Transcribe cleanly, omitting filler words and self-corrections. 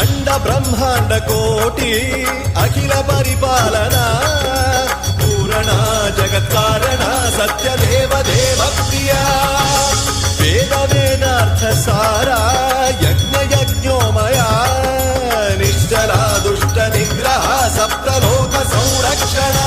అండ బ్రహ్మాండ కోటి అఖిల పరిపాలన పూరణ జగత్కారణ సత్యదేవ దేవ ప్రియ వేద వేదార్థ సారా యజ్ఞ యజ్ఞోమయా నిశ్చల దుష్ట నిగ్రహ సప్తలోక సంరక్షణ